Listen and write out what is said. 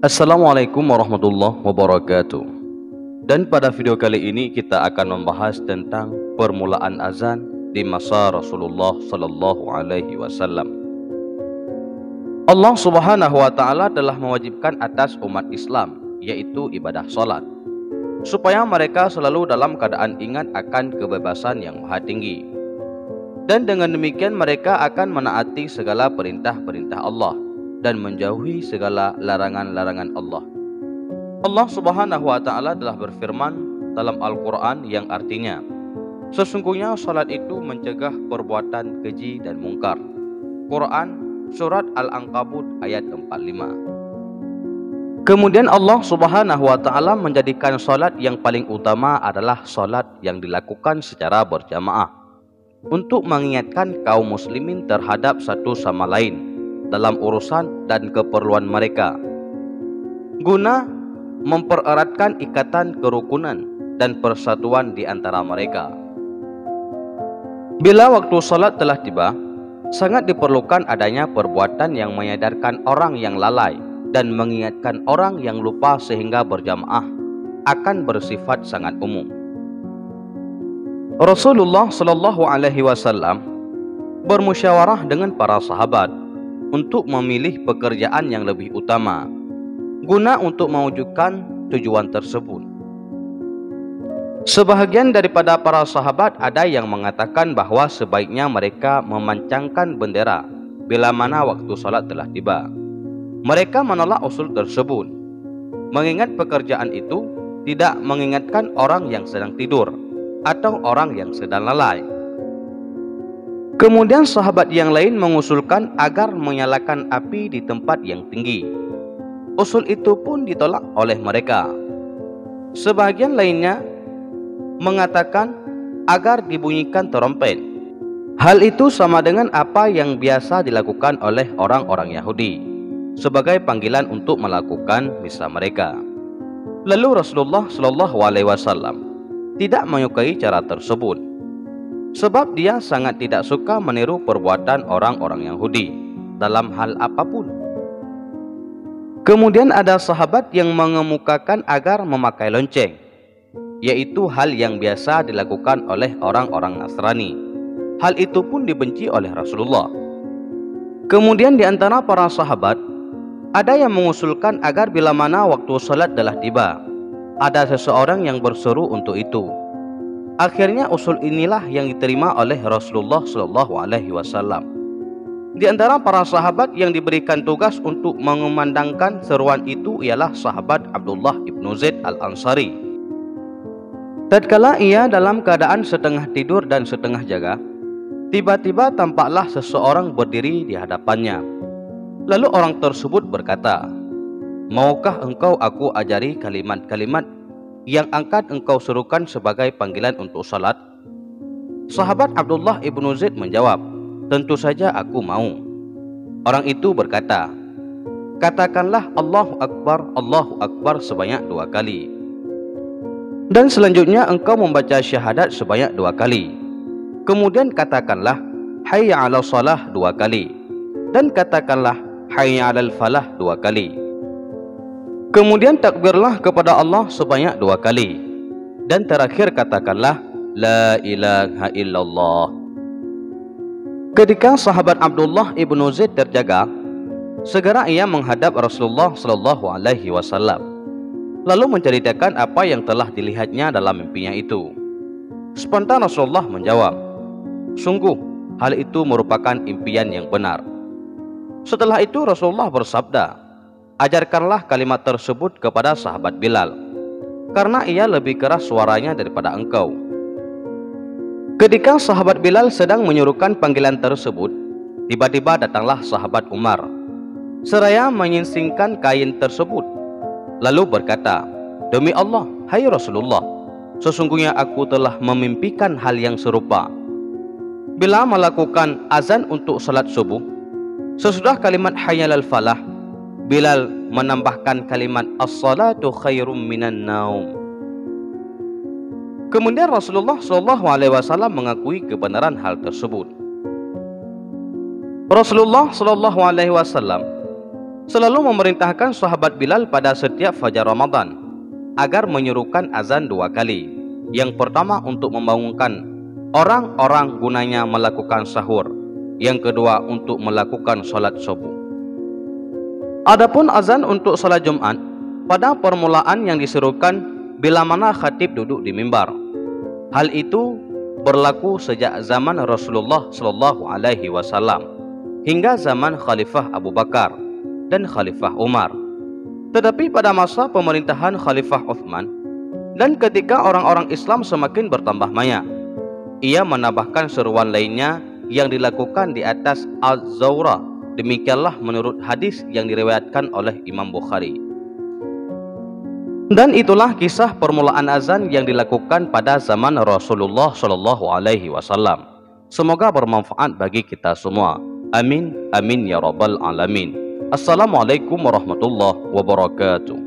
Assalamualaikum warahmatullahi wabarakatuh. Dan pada video kali ini kita akan membahas tentang permulaan azan di masa Rasulullah Sallallahu Alaihi Wasallam. Allah Subhanahu Wa Taala telah mewajibkan atas umat Islam, yaitu ibadah salat, supaya mereka selalu dalam keadaan ingat akan kebebasan yang maha tinggi. Dan dengan demikian mereka akan menaati segala perintah-perintah Allah dan menjauhi segala larangan-larangan Allah. Allah Subhanahu wa Ta'ala telah berfirman dalam Al-Quran yang artinya, sesungguhnya salat itu mencegah perbuatan keji dan mungkar. Quran Surat Al-Ankabut ayat 45. Kemudian Allah Subhanahu wa Ta'ala menjadikan salat yang paling utama adalah salat yang dilakukan secara berjamaah, untuk mengingatkan kaum muslimin terhadap satu sama lain dalam urusan dan keperluan mereka, guna mempereratkan ikatan kerukunan dan persatuan di antara mereka. Bila waktu salat telah tiba, sangat diperlukan adanya perbuatan yang menyadarkan orang yang lalai dan mengingatkan orang yang lupa, sehingga berjamaah akan bersifat sangat umum. Rasulullah Shallallahu Alaihi Wasallam bermusyawarah dengan para sahabat untuk memilih pekerjaan yang lebih utama, guna untuk mewujudkan tujuan tersebut. Sebahagian daripada para sahabat ada yang mengatakan bahwa sebaiknya mereka memancangkan bendera bila mana waktu salat telah tiba. Mereka menolak usul tersebut, mengingat pekerjaan itu tidak mengingatkan orang yang sedang tidur atau orang yang sedang lalai. Kemudian sahabat yang lain mengusulkan agar menyalakan api di tempat yang tinggi. Usul itu pun ditolak oleh mereka. Sebagian lainnya mengatakan agar dibunyikan trompet. Hal itu sama dengan apa yang biasa dilakukan oleh orang-orang Yahudi sebagai panggilan untuk melakukan misa mereka. Lalu Rasulullah Shallallahu Alaihi Wasallam tidak menyukai cara tersebut, sebab dia sangat tidak suka meniru perbuatan orang-orang Yahudi dalam hal apapun. Kemudian ada sahabat yang mengemukakan agar memakai lonceng, yaitu hal yang biasa dilakukan oleh orang-orang Nasrani. Hal itu pun dibenci oleh Rasulullah. Kemudian di antara para sahabat ada yang mengusulkan agar bila mana waktu salat telah tiba, ada seseorang yang berseru untuk itu. Akhirnya usul inilah yang diterima oleh Rasulullah Shallallahu Alaihi Wasallam. Di antara para sahabat yang diberikan tugas untuk mengumandangkan seruan itu ialah sahabat Abdullah ibnu Zaid al-Ansari. Tatkala ia dalam keadaan setengah tidur dan setengah jaga, tiba-tiba tampaklah seseorang berdiri di hadapannya. Lalu orang tersebut berkata, "Maukah engkau aku ajari kalimat-kalimat yang angkat engkau serukan sebagai panggilan untuk salat?" Sahabat Abdullah ibnu Zaid menjawab, "Tentu saja aku mau." Orang itu berkata, "Katakanlah Allahu Akbar sebanyak 2 kali. Dan selanjutnya engkau membaca syahadat sebanyak 2 kali. Kemudian katakanlah hayya 'alas shalah 2 kali. Dan katakanlah hayya 'alal falah 2 kali. Kemudian takbirlah kepada Allah sebanyak 2 kali. Dan terakhir katakanlah la ilaha illallah." Ketika sahabat Abdullah ibnu Zaid terjaga, segera ia menghadap Rasulullah Sallallahu Alaihi Wasallam, lalu menceritakan apa yang telah dilihatnya dalam mimpinya itu. Spontan Rasulullah menjawab, "Sungguh hal itu merupakan impian yang benar." Setelah itu Rasulullah bersabda, "Ajarkanlah kalimat tersebut kepada sahabat Bilal, karena ia lebih keras suaranya daripada engkau." Ketika sahabat Bilal sedang menyuruhkan panggilan tersebut, tiba-tiba datanglah sahabat Umar, seraya menyingsingkan kain tersebut, lalu berkata, "Demi Allah, hai Rasulullah, sesungguhnya aku telah memimpikan hal yang serupa. Bila melakukan azan untuk salat subuh, sesudah kalimat hayya 'alal falah, Bilal menambahkan kalimat as-salatu khairum minan naum." Kemudian Rasulullah SAW mengakui kebenaran hal tersebut. Rasulullah SAW selalu memerintahkan sahabat Bilal pada setiap fajar Ramadan agar menyerukan azan 2 kali. Yang pertama untuk membangunkan orang-orang gunanya melakukan sahur. Yang kedua untuk melakukan salat subuh. Adapun azan untuk salat Jumat pada permulaan yang diserukan bila mana khatib duduk di mimbar. Hal itu berlaku sejak zaman Rasulullah SAW hingga zaman Khalifah Abu Bakar dan Khalifah Umar. Tetapi pada masa pemerintahan Khalifah Uthman dan ketika orang-orang Islam semakin bertambah banyak, ia menambahkan seruan lainnya yang dilakukan di atas Az-Zawra. Demikianlah menurut hadis yang diriwayatkan oleh Imam Bukhari. Dan itulah kisah permulaan azan yang dilakukan pada zaman Rasulullah SAW. Semoga bermanfaat bagi kita semua. Amin, amin ya rabbal alamin. Assalamualaikum warahmatullahi wabarakatuh.